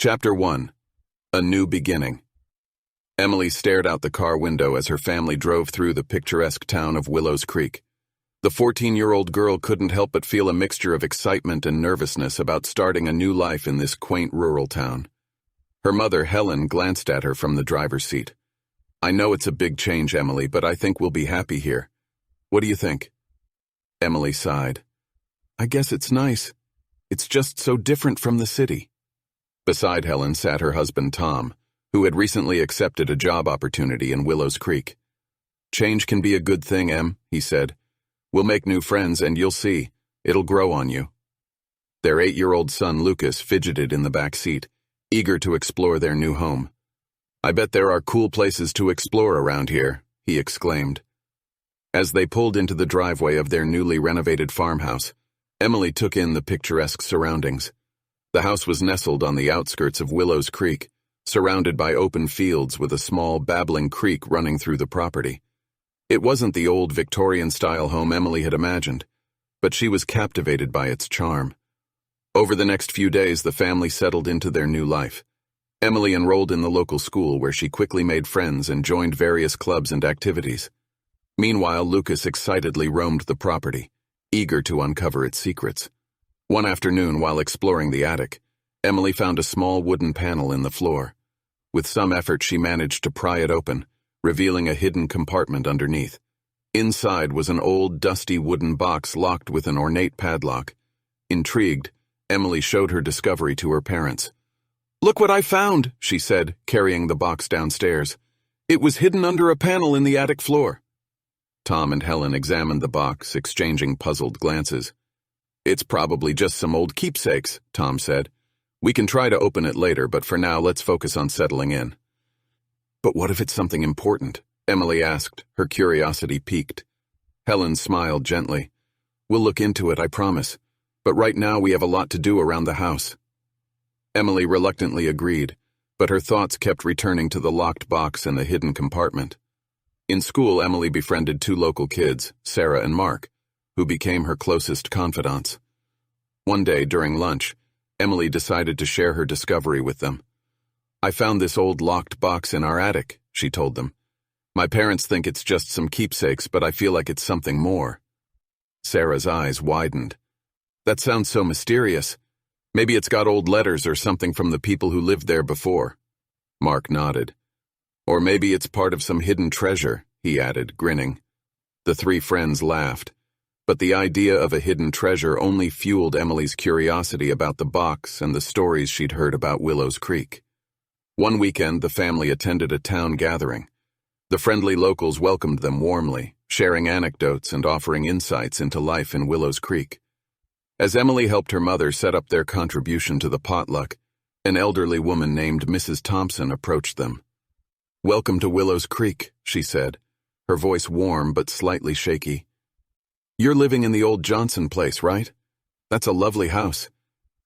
Chapter 1. A New Beginning. Emily stared out the car window as her family drove through the picturesque town of Willows Creek. The 14-year-old girl couldn't help but feel a mixture of excitement and nervousness about starting a new life in this quaint rural town. Her mother, Helen, glanced at her from the driver's seat. "I know it's a big change, Emily, but I think we'll be happy here. What do you think?" Emily sighed. "I guess it's nice. It's just so different from the city." Beside Helen sat her husband, Tom, who had recently accepted a job opportunity in Willows Creek. "Change can be a good thing, Em," he said. "We'll make new friends and you'll see. It'll grow on you." Their 8-year-old son, Lucas, fidgeted in the back seat, eager to explore their new home. "I bet there are cool places to explore around here," he exclaimed. As they pulled into the driveway of their newly renovated farmhouse, Emily took in the picturesque surroundings. The house was nestled on the outskirts of Willows Creek, surrounded by open fields with a small, babbling creek running through the property. It wasn't the old Victorian-style home Emily had imagined, but she was captivated by its charm. Over the next few days, the family settled into their new life. Emily enrolled in the local school where she quickly made friends and joined various clubs and activities. Meanwhile, Lucas excitedly roamed the property, eager to uncover its secrets. One afternoon, while exploring the attic, Emily found a small wooden panel in the floor. With some effort, she managed to pry it open, revealing a hidden compartment underneath. Inside was an old, dusty wooden box locked with an ornate padlock. Intrigued, Emily showed her discovery to her parents. "Look what I found," she said, carrying the box downstairs. "It was hidden under a panel in the attic floor." Tom and Helen examined the box, exchanging puzzled glances. "It's probably just some old keepsakes," Tom said. "We can try to open it later, but for now let's focus on settling in." "But what if it's something important?" Emily asked, her curiosity piqued. Helen smiled gently. "We'll look into it, I promise. But right now we have a lot to do around the house." Emily reluctantly agreed, but her thoughts kept returning to the locked box and the hidden compartment. In school, Emily befriended 2 local kids, Sarah and Mark, who became her closest confidants. One day, during lunch, Emily decided to share her discovery with them. "I found this old locked box in our attic," she told them. "My parents think it's just some keepsakes, but I feel like it's something more." Sarah's eyes widened. "That sounds so mysterious. Maybe it's got old letters or something from the people who lived there before." Mark nodded. "Or maybe it's part of some hidden treasure," he added, grinning. The 3 friends laughed. But the idea of a hidden treasure only fueled Emily's curiosity about the box and the stories she'd heard about Willows Creek. One weekend, the family attended a town gathering. The friendly locals welcomed them warmly, sharing anecdotes and offering insights into life in Willows Creek. As Emily helped her mother set up their contribution to the potluck, an elderly woman named Mrs. Thompson approached them. "Welcome to Willows Creek," she said, her voice warm but slightly shaky. "You're living in the old Johnson place, right? That's a lovely house.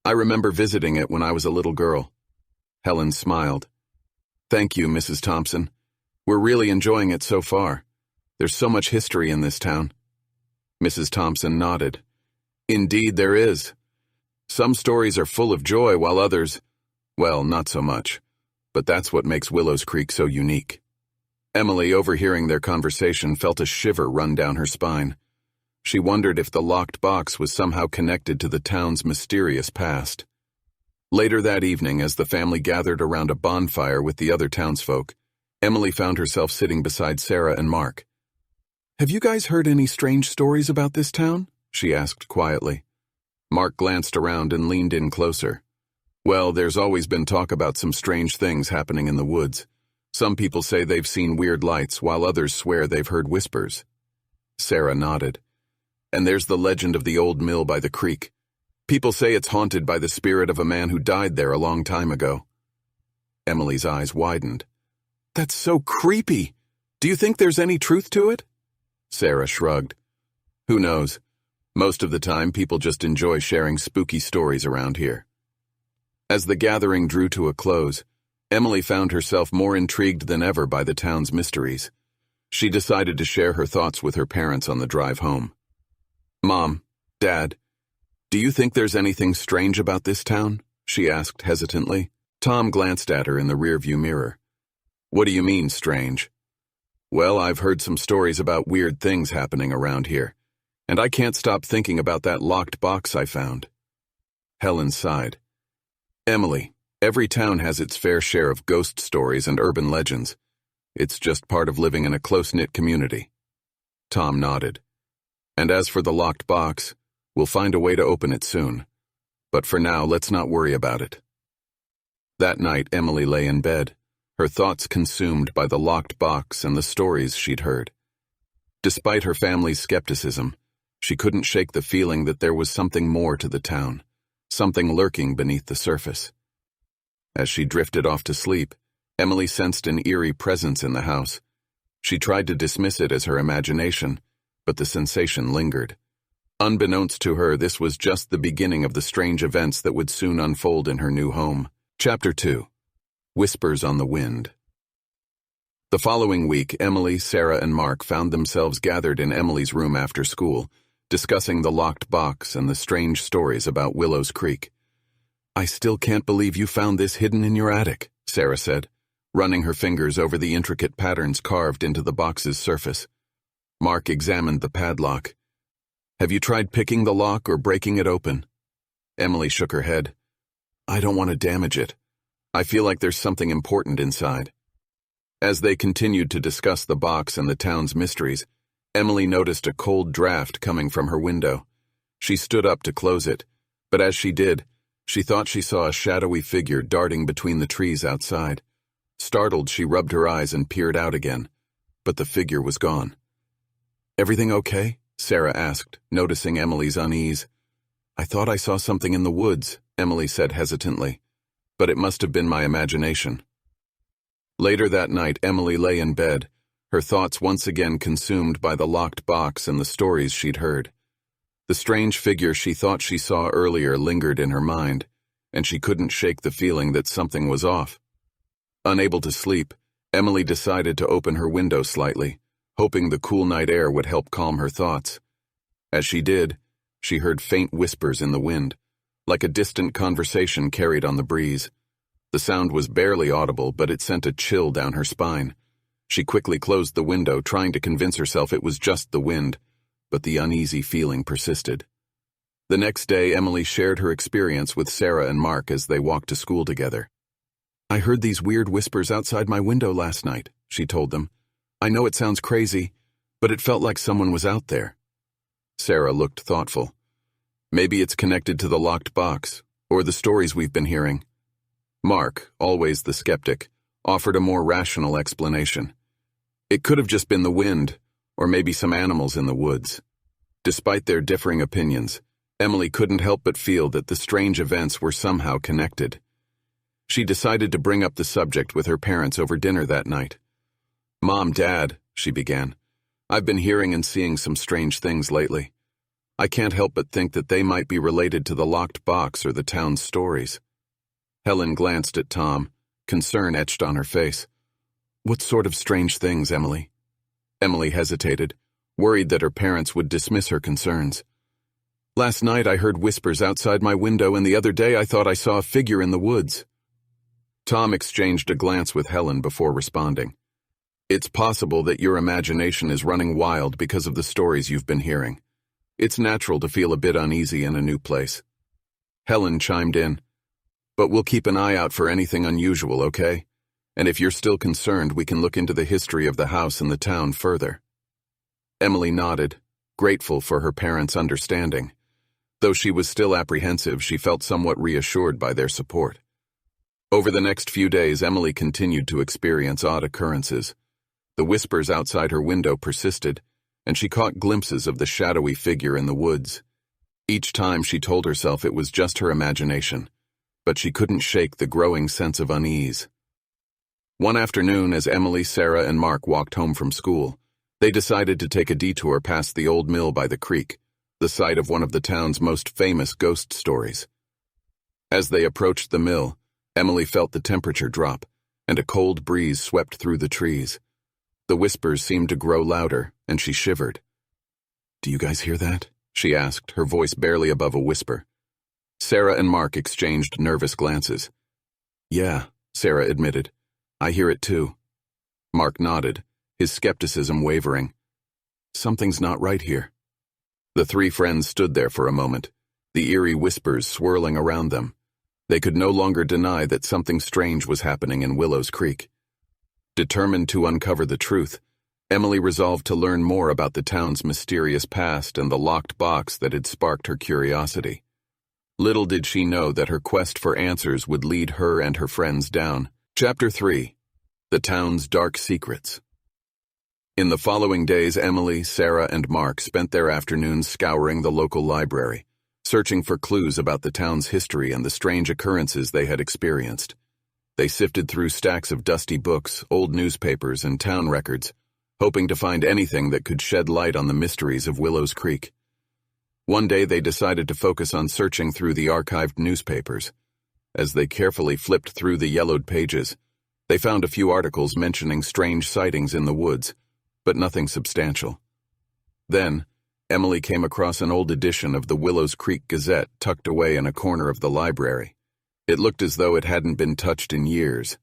I remember visiting it when I was a little girl." Helen smiled. "Thank you, Mrs. Thompson. We're really enjoying it so far. There's so much history in this town." Mrs. Thompson nodded. "Indeed there is. Some stories are full of joy while others, well, not so much. But that's what makes Willows Creek so unique." Emily, overhearing their conversation, felt a shiver run down her spine. She wondered if the locked box was somehow connected to the town's mysterious past. Later that evening, as the family gathered around a bonfire with the other townsfolk, Emily found herself sitting beside Sarah and Mark. "Have you guys heard any strange stories about this town?" she asked quietly. Mark glanced around and leaned in closer. "Well, there's always been talk about some strange things happening in the woods. Some people say they've seen weird lights, while others swear they've heard whispers." Sarah nodded. "And there's the legend of the old mill by the creek. People say it's haunted by the spirit of a man who died there a long time ago." Emily's eyes widened. "That's so creepy. Do you think there's any truth to it?" Sarah shrugged. "Who knows? Most of the time, people just enjoy sharing spooky stories around here." As the gathering drew to a close, Emily found herself more intrigued than ever by the town's mysteries. She decided to share her thoughts with her parents on the drive home. "Mom, Dad, do you think there's anything strange about this town?" she asked hesitantly. Tom glanced at her in the rearview mirror. What do you mean, strange? Well, I've heard some stories about weird things happening around here, and I can't stop thinking about that locked box I found. Helen sighed. Emily, every town has its fair share of ghost stories and urban legends. It's just part of living in a close-knit community. Tom nodded. And as for the locked box, we'll find a way to open it soon. But for now, let's not worry about it. That night, Emily lay in bed, her thoughts consumed by the locked box and the stories she'd heard. Despite her family's skepticism, she couldn't shake the feeling that there was something more to the town, something lurking beneath the surface. As she drifted off to sleep, Emily sensed an eerie presence in the house. She tried to dismiss it as her imagination, but the sensation lingered. Unbeknownst to her, this was just the beginning of the strange events that would soon unfold in her new home. Chapter 2. Whispers on the Wind. The following week, Emily, Sarah, and Mark found themselves gathered in Emily's room after school, discussing the locked box and the strange stories about Willows Creek. I still can't believe you found this hidden in your attic, Sarah said, running her fingers over the intricate patterns carved into the box's surface. Mark examined the padlock. Have you tried picking the lock or breaking it open? Emily shook her head. I don't want to damage it. I feel like there's something important inside. As they continued to discuss the box and the town's mysteries, Emily noticed a cold draft coming from her window. She stood up to close it, but as she did, she thought she saw a shadowy figure darting between the trees outside. Startled, she rubbed her eyes and peered out again, but the figure was gone. Everything okay? Sarah asked, noticing Emily's unease. I thought I saw something in the woods, Emily said hesitantly, but it must have been my imagination. Later that night, Emily lay in bed, her thoughts once again consumed by the locked box and the stories she'd heard. The strange figure she thought she saw earlier lingered in her mind, and she couldn't shake the feeling that something was off. Unable to sleep, Emily decided to open her window slightly, hoping the cool night air would help calm her thoughts. As she did, she heard faint whispers in the wind, like a distant conversation carried on the breeze. The sound was barely audible, but it sent a chill down her spine. She quickly closed the window, trying to convince herself it was just the wind, but the uneasy feeling persisted. The next day, Emily shared her experience with Sarah and Mark as they walked to school together. I heard these weird whispers outside my window last night, she told them. I know it sounds crazy, but it felt like someone was out there. Sarah looked thoughtful. Maybe it's connected to the locked box, or the stories we've been hearing. Mark, always the skeptic, offered a more rational explanation. It could have just been the wind, or maybe some animals in the woods. Despite their differing opinions, Emily couldn't help but feel that the strange events were somehow connected. She decided to bring up the subject with her parents over dinner that night. Mom, Dad, she began, I've been hearing and seeing some strange things lately. I can't help but think that they might be related to the locked box or the town's stories. Helen glanced at Tom, concern etched on her face. What sort of strange things, Emily? Emily hesitated, worried that her parents would dismiss her concerns. Last night I heard whispers outside my window, and the other day I thought I saw a figure in the woods. Tom exchanged a glance with Helen before responding. It's possible that your imagination is running wild because of the stories you've been hearing. It's natural to feel a bit uneasy in a new place. Helen chimed in. But we'll keep an eye out for anything unusual, okay? And if you're still concerned, we can look into the history of the house and the town further. Emily nodded, grateful for her parents' understanding. Though she was still apprehensive, she felt somewhat reassured by their support. Over the next few days, Emily continued to experience odd occurrences. The whispers outside her window persisted, and she caught glimpses of the shadowy figure in the woods. Each time she told herself it was just her imagination, but she couldn't shake the growing sense of unease. One afternoon, as Emily, Sarah, and Mark walked home from school, they decided to take a detour past the old mill by the creek, the site of one of the town's most famous ghost stories. As they approached the mill, Emily felt the temperature drop, and a cold breeze swept through the trees. The whispers seemed to grow louder, and she shivered. Do you guys hear that? She asked, her voice barely above a whisper. Sarah and Mark exchanged nervous glances. Yeah, Sarah admitted. I hear it too. Mark nodded, his skepticism wavering. Something's not right here. The three friends stood there for a moment, the eerie whispers swirling around them. They could no longer deny that something strange was happening in Willows Creek. Determined to uncover the truth, Emily resolved to learn more about the town's mysterious past and the locked box that had sparked her curiosity. Little did she know that her quest for answers would lead her and her friends down. Chapter 3. The Town's Dark Secrets. In the following days, Emily, Sarah, and Mark spent their afternoons scouring the local library, searching for clues about the town's history and the strange occurrences they had experienced. They sifted through stacks of dusty books, old newspapers, and town records, hoping to find anything that could shed light on the mysteries of Willows Creek. One day they decided to focus on searching through the archived newspapers. As they carefully flipped through the yellowed pages, they found a few articles mentioning strange sightings in the woods, but nothing substantial. Then, Emily came across an old edition of the Willows Creek Gazette tucked away in a corner of the library. It looked as though it hadn't been touched in years.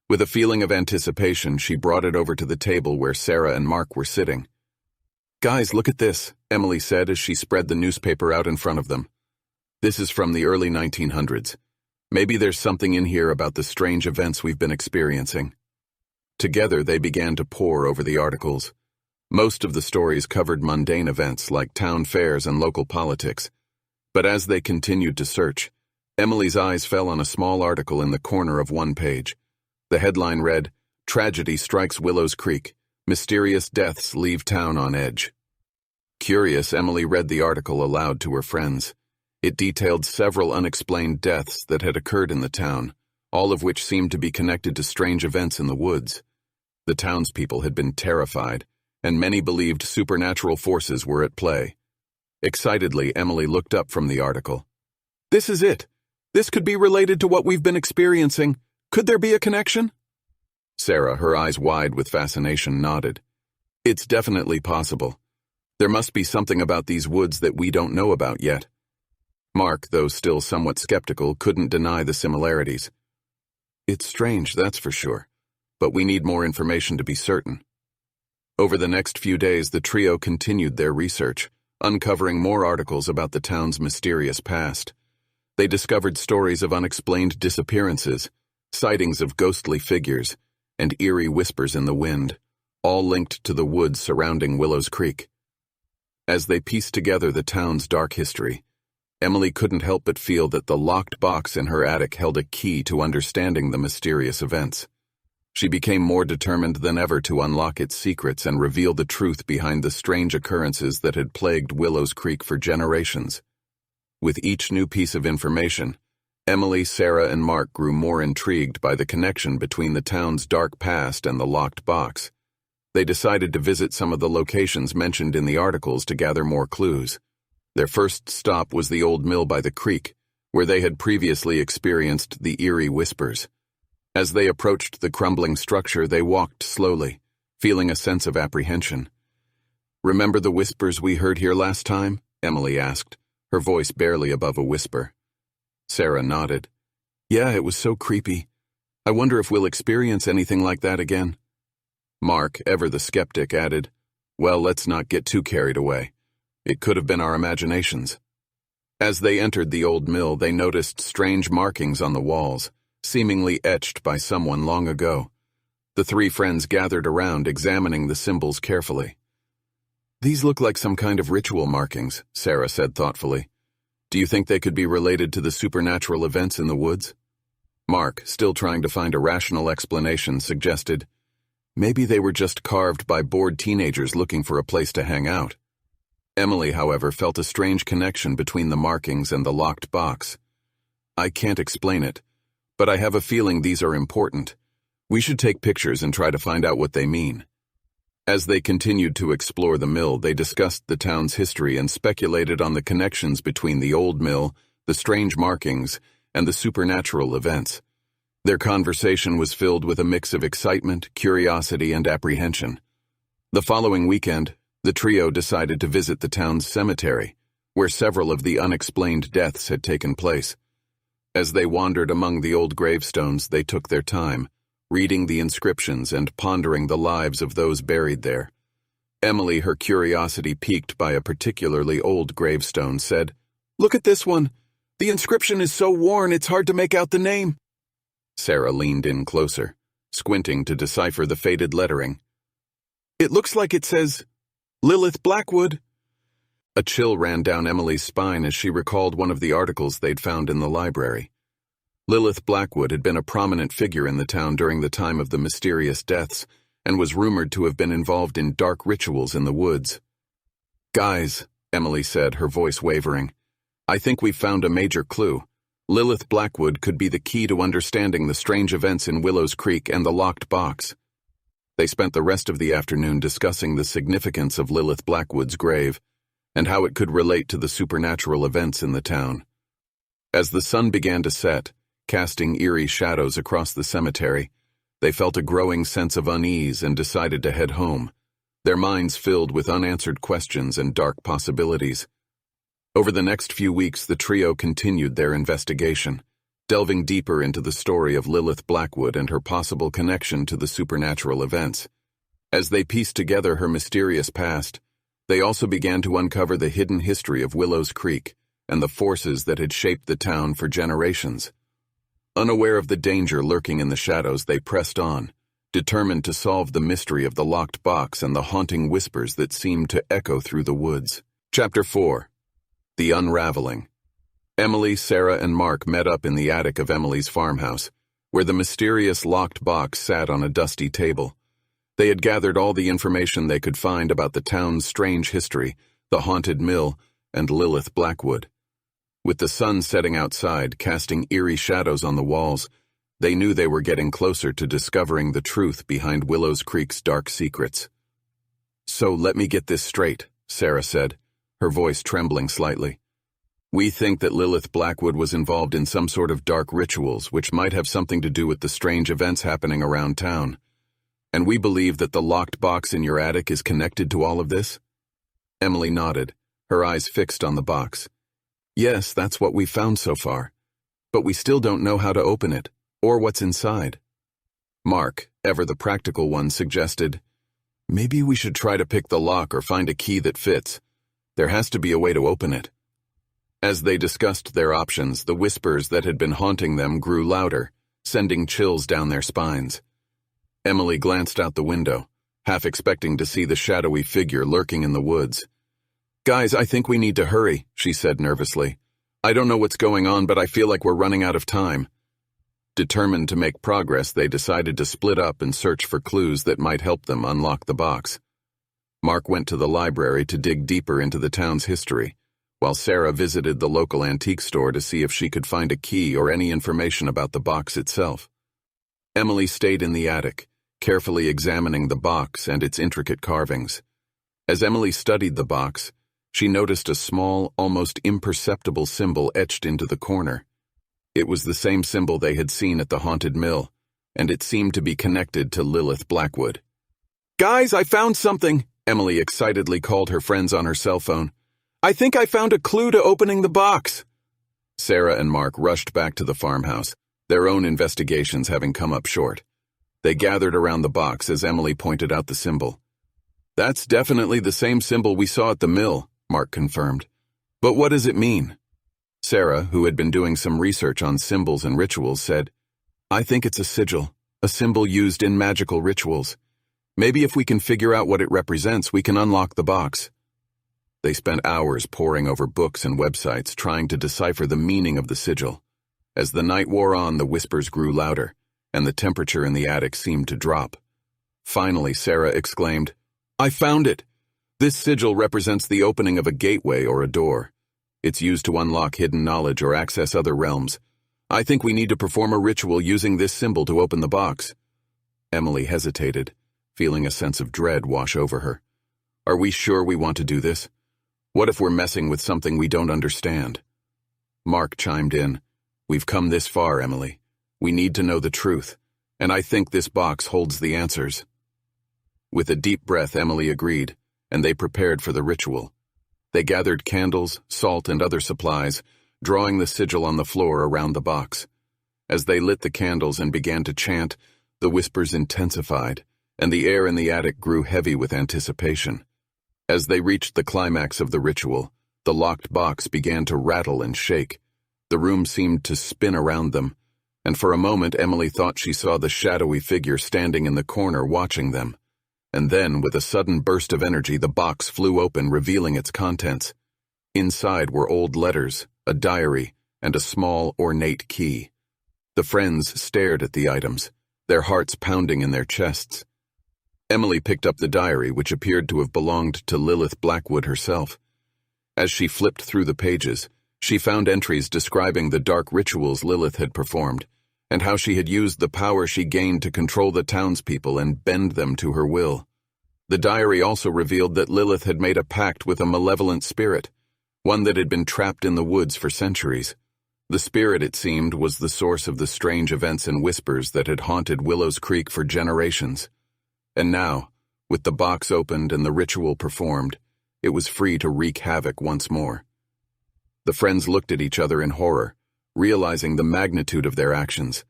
With a feeling of anticipation, she brought it over to the table where Sarah and Mark were sitting. "Guys, look at this," Emily said as she spread the newspaper out in front of them. "This is from the early 1900s. Maybe there's something in here about the strange events we've been experiencing." Together, they began to pore over the articles. Most of the stories covered mundane events like town fairs and local politics. But as they continued to search, Emily's eyes fell on a small article in the corner of one page. The headline read, "Tragedy Strikes Willows Creek. Mysterious Deaths Leave Town on Edge." Curious, Emily read the article aloud to her friends. It detailed several unexplained deaths that had occurred in the town, all of which seemed to be connected to strange events in the woods. The townspeople had been terrified, and many believed supernatural forces were at play. Excitedly, Emily looked up from the article. "This is it. This could be related to what we've been experiencing. Could there be a connection?" Sarah, her eyes wide with fascination, nodded. "It's definitely possible. There must be something about these woods that we don't know about yet." Mark, though still somewhat skeptical, couldn't deny the similarities. "It's strange, that's for sure, but we need more information to be certain." Over the next few days, the trio continued their research, uncovering more articles about the town's mysterious past. They discovered stories of unexplained disappearances, sightings of ghostly figures, and eerie whispers in the wind, all linked to the woods surrounding Willows Creek. As they pieced together the town's dark history, Emily couldn't help but feel that the locked box in her attic held a key to understanding the mysterious events. She became more determined than ever to unlock its secrets and reveal the truth behind the strange occurrences that had plagued Willows Creek for generations. With each new piece of information, Emily, Sarah, and Mark grew more intrigued by the connection between the town's dark past and the locked box. They decided to visit some of the locations mentioned in the articles to gather more clues. Their first stop was the old mill by the creek, where they had previously experienced the eerie whispers. As they approached the crumbling structure, they walked slowly, feeling a sense of apprehension. "Remember the whispers we heard here last time?" Emily asked, her voice barely above a whisper. Sarah nodded. "Yeah, it was so creepy. I wonder if we'll experience anything like that again." Mark, ever the skeptic, added, "Well, let's not get too carried away. It could have been our imaginations." As they entered the old mill, they noticed strange markings on the walls, seemingly etched by someone long ago. The three friends gathered around, examining the symbols carefully. "These look like some kind of ritual markings," Sarah said thoughtfully. "Do you think they could be related to the supernatural events in the woods?" Mark, still trying to find a rational explanation, suggested, "Maybe they were just carved by bored teenagers looking for a place to hang out." Emily, however, felt a strange connection between the markings and the locked box. "I can't explain it, but I have a feeling these are important. We should take pictures and try to find out what they mean." As they continued to explore the mill, they discussed the town's history and speculated on the connections between the old mill, the strange markings, and the supernatural events. Their conversation was filled with a mix of excitement, curiosity, and apprehension. The following weekend, the trio decided to visit the town's cemetery, where several of the unexplained deaths had taken place. As they wandered among the old gravestones, they took their time, reading the inscriptions and pondering the lives of those buried there. Emily, her curiosity piqued by a particularly old gravestone, said, "Look at this one. The inscription is so worn it's hard to make out the name." Sarah leaned in closer, squinting to decipher the faded lettering. "It looks like it says, Lilith Blackwood." A chill ran down Emily's spine as she recalled one of the articles they'd found in the library. Lilith Blackwood had been a prominent figure in the town during the time of the mysterious deaths, and was rumored to have been involved in dark rituals in the woods. "Guys," Emily said, her voice wavering, "I think we've found a major clue. Lilith Blackwood could be the key to understanding the strange events in Willows Creek and the locked box." They spent the rest of the afternoon discussing the significance of Lilith Blackwood's grave, and how it could relate to the supernatural events in the town. As the sun began to set, casting eerie shadows across the cemetery, they felt a growing sense of unease and decided to head home, their minds filled with unanswered questions and dark possibilities. Over the next few weeks, the trio continued their investigation, delving deeper into the story of Lilith Blackwood and her possible connection to the supernatural events. As they pieced together her mysterious past, they also began to uncover the hidden history of Willows Creek and the forces that had shaped the town for generations. Unaware of the danger lurking in the shadows, they pressed on, determined to solve the mystery of the locked box and the haunting whispers that seemed to echo through the woods. Chapter 4. The Unraveling. Emily, Sarah, and Mark met up in the attic of Emily's farmhouse, where the mysterious locked box sat on a dusty table. They had gathered all the information they could find about the town's strange history, the haunted mill, and Lilith Blackwood. With the sun setting outside, casting eerie shadows on the walls, they knew they were getting closer to discovering the truth behind Willows Creek's dark secrets. "So let me get this straight," Sarah said, her voice trembling slightly. "We think that Lilith Blackwood was involved in some sort of dark rituals which might have something to do with the strange events happening around town. And we believe that the locked box in your attic is connected to all of this?" Emily nodded, her eyes fixed on the box. "Yes, that's what we've found so far. But we still don't know how to open it, or what's inside." Mark, ever the practical one, suggested, "Maybe we should try to pick the lock or find a key that fits. There has to be a way to open it." As they discussed their options, the whispers that had been haunting them grew louder, sending chills down their spines. Emily glanced out the window, half expecting to see the shadowy figure lurking in the woods. "Guys, I think we need to hurry," she said nervously. "I don't know what's going on, but I feel like we're running out of time." Determined to make progress, they decided to split up and search for clues that might help them unlock the box. Mark went to the library to dig deeper into the town's history, while Sarah visited the local antique store to see if she could find a key or any information about the box itself. Emily stayed in the attic, carefully examining the box and its intricate carvings. As Emily studied the box, she noticed a small, almost imperceptible symbol etched into the corner. It was the same symbol they had seen at the haunted mill, and it seemed to be connected to Lilith Blackwood. "Guys, I found something!" Emily excitedly called her friends on her cell phone. "I think I found a clue to opening the box." Sarah and Mark rushed back to the farmhouse, their own investigations having come up short. They gathered around the box as Emily pointed out the symbol. "That's definitely the same symbol we saw at the mill," Mark confirmed. "But what does it mean?" Sarah, who had been doing some research on symbols and rituals, said, "I think it's a sigil, a symbol used in magical rituals. Maybe if we can figure out what it represents, we can unlock the box." They spent hours poring over books and websites trying to decipher the meaning of the sigil. As the night wore on, the whispers grew louder, and the temperature in the attic seemed to drop. Finally, Sarah exclaimed, "I found it! This sigil represents the opening of a gateway or a door. It's used to unlock hidden knowledge or access other realms. I think we need to perform a ritual using this symbol to open the box." Emily hesitated, feeling a sense of dread wash over her. "Are we sure we want to do this? What if we're messing with something we don't understand?" Mark chimed in, "We've come this far, Emily. We need to know the truth, and I think this box holds the answers." With a deep breath, Emily agreed, and they prepared for the ritual. They gathered candles, salt, and other supplies, drawing the sigil on the floor around the box. As they lit the candles and began to chant, the whispers intensified, and the air in the attic grew heavy with anticipation. As they reached the climax of the ritual, the locked box began to rattle and shake. The room seemed to spin around them, and for a moment Emily thought she saw the shadowy figure standing in the corner watching them. And then, with a sudden burst of energy, the box flew open, revealing its contents. Inside were old letters, a diary, and a small, ornate key. The friends stared at the items, their hearts pounding in their chests. Emily picked up the diary, which appeared to have belonged to Lilith Blackwood herself. As she flipped through the pages, she found entries describing the dark rituals Lilith had performed, and how she had used the power she gained to control the townspeople and bend them to her will. The diary also revealed that Lilith had made a pact with a malevolent spirit, one that had been trapped in the woods for centuries. The spirit, it seemed, was the source of the strange events and whispers that had haunted Willows Creek for generations. And now, with the box opened and the ritual performed, it was free to wreak havoc once more. The friends looked at each other in horror, realizing the magnitude of their actions.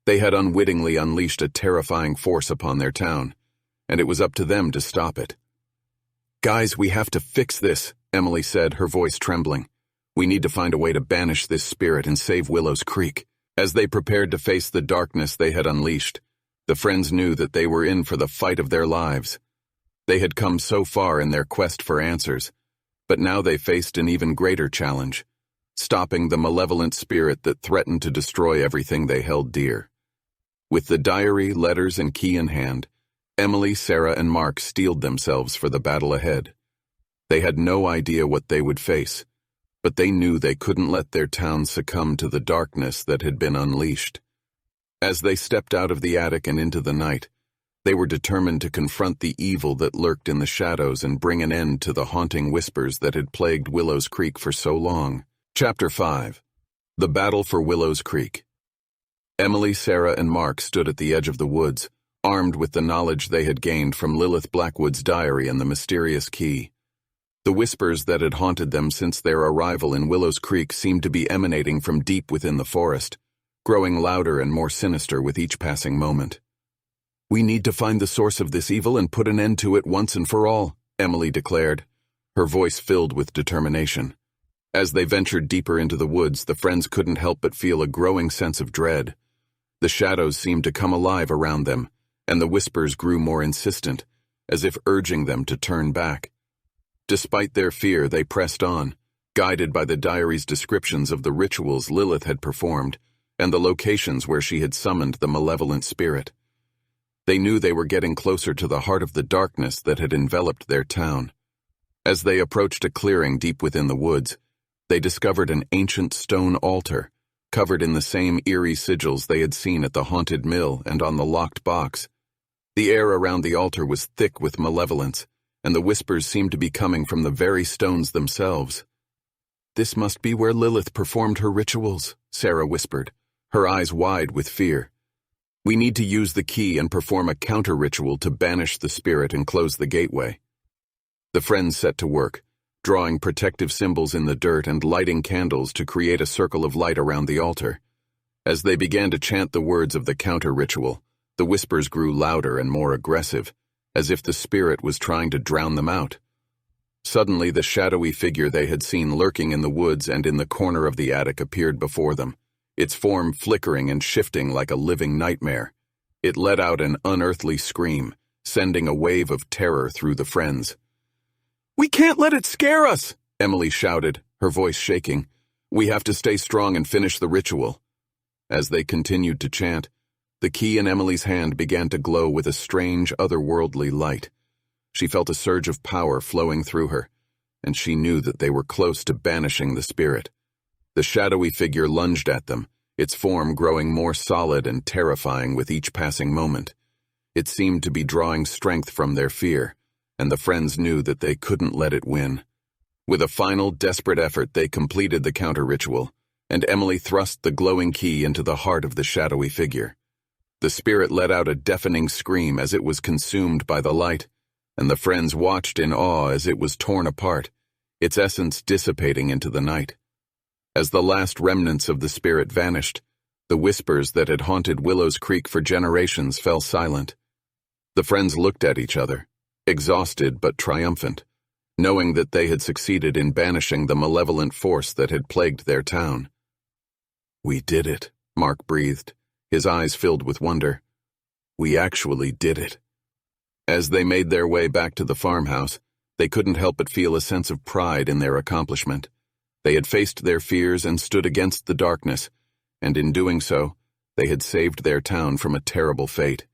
They had unwittingly unleashed a terrifying force upon their town, and it was up to them to stop it. "Guys, we have to fix this," Emily said, her voice trembling. "We need to find a way to banish this spirit and save Willows Creek." As they prepared to face the darkness they had unleashed, the friends knew that they were in for the fight of their lives. They had come so far in their quest for answers, but now they faced an even greater challenge: stopping the malevolent spirit that threatened to destroy everything they held dear. With the diary, letters, and key in hand, Emily, Sarah, and Mark steeled themselves for the battle ahead. They had no idea what they would face, but they knew they couldn't let their town succumb to the darkness that had been unleashed. As they stepped out of the attic and into the night, they were determined to confront the evil that lurked in the shadows and bring an end to the haunting whispers that had plagued Willows Creek for so long. Chapter 5. The Battle for Willows Creek. Emily, Sarah, and Mark stood at the edge of the woods, armed with the knowledge they had gained from Lilith Blackwood's diary and the mysterious key. The whispers that had haunted them since their arrival in Willows Creek seemed to be emanating from deep within the forest, growing louder and more sinister with each passing moment. "We need to find the source of this evil and put an end to it once and for all," Emily declared, her voice filled with determination. As they ventured deeper into the woods, the friends couldn't help but feel a growing sense of dread. The shadows seemed to come alive around them, and the whispers grew more insistent, as if urging them to turn back. Despite their fear, they pressed on, guided by the diary's descriptions of the rituals Lilith had performed and the locations where she had summoned the malevolent spirit. They knew they were getting closer to the heart of the darkness that had enveloped their town. As they approached a clearing deep within the woods, they discovered an ancient stone altar, covered in the same eerie sigils they had seen at the haunted mill and on the locked box. The air around the altar was thick with malevolence, and the whispers seemed to be coming from the very stones themselves. "This must be where Lilith performed her rituals," Sarah whispered, her eyes wide with fear. "We need to use the key and perform a counter-ritual to banish the spirit and close the gateway." The friends set to work, drawing protective symbols in the dirt and lighting candles to create a circle of light around the altar. As they began to chant the words of the counter-ritual, the whispers grew louder and more aggressive, as if the spirit was trying to drown them out. Suddenly, the shadowy figure they had seen lurking in the woods and in the corner of the attic appeared before them, its form flickering and shifting like a living nightmare. It let out an unearthly scream, sending a wave of terror through the friends. "We can't let it scare us!" Emily shouted, her voice shaking. "We have to stay strong and finish the ritual." As they continued to chant, the key in Emily's hand began to glow with a strange, otherworldly light. She felt a surge of power flowing through her, and she knew that they were close to banishing the spirit. The shadowy figure lunged at them, its form growing more solid and terrifying with each passing moment. It seemed to be drawing strength from their fear, and the friends knew that they couldn't let it win. With a final, desperate effort, they completed the counter-ritual, and Emily thrust the glowing key into the heart of the shadowy figure. The spirit let out a deafening scream as it was consumed by the light, and the friends watched in awe as it was torn apart, its essence dissipating into the night. As the last remnants of the spirit vanished, the whispers that had haunted Willows Creek for generations fell silent. The friends looked at each other, exhausted but triumphant, knowing that they had succeeded in banishing the malevolent force that had plagued their town. "We did it," Mark breathed, his eyes filled with wonder. "We actually did it." As they made their way back to the farmhouse, they couldn't help but feel a sense of pride in their accomplishment. They had faced their fears and stood against the darkness, and in doing so, they had saved their town from a terrible fate.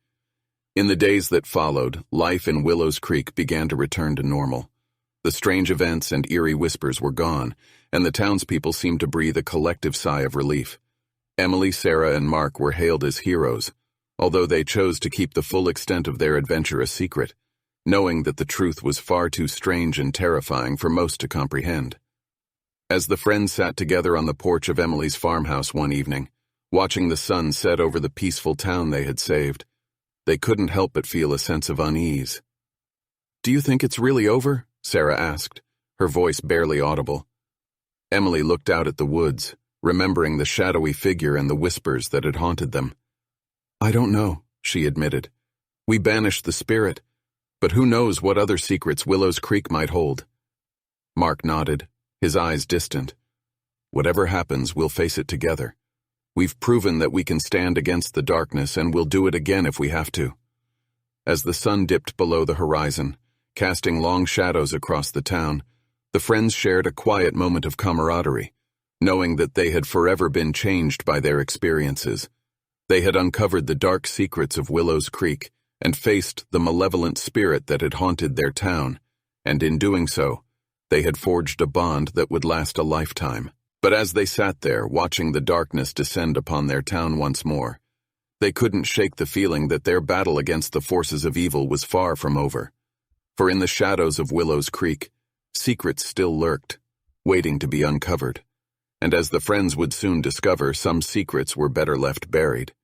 In the days that followed, life in Willows Creek began to return to normal. The strange events and eerie whispers were gone, and the townspeople seemed to breathe a collective sigh of relief. Emily, Sarah, and Mark were hailed as heroes, although they chose to keep the full extent of their adventure a secret, knowing that the truth was far too strange and terrifying for most to comprehend. As the friends sat together on the porch of Emily's farmhouse one evening, watching the sun set over the peaceful town they had saved, they couldn't help but feel a sense of unease. "Do you think it's really over?" Sarah asked, her voice barely audible. Emily looked out at the woods, remembering the shadowy figure and the whispers that had haunted them. "I don't know," she admitted. "We banished the spirit, but who knows what other secrets Willows Creek might hold." Mark nodded, his eyes distant. "Whatever happens, we'll face it together. We've proven that we can stand against the darkness, and we'll do it again if we have to." As the sun dipped below the horizon, casting long shadows across the town, the friends shared a quiet moment of camaraderie, knowing that they had forever been changed by their experiences. They had uncovered the dark secrets of Willows Creek and faced the malevolent spirit that had haunted their town, and in doing so, they had forged a bond that would last a lifetime. But as they sat there, watching the darkness descend upon their town once more, they couldn't shake the feeling that their battle against the forces of evil was far from over. For in the shadows of Willows Creek, secrets still lurked, waiting to be uncovered. And as the friends would soon discover, some secrets were better left buried.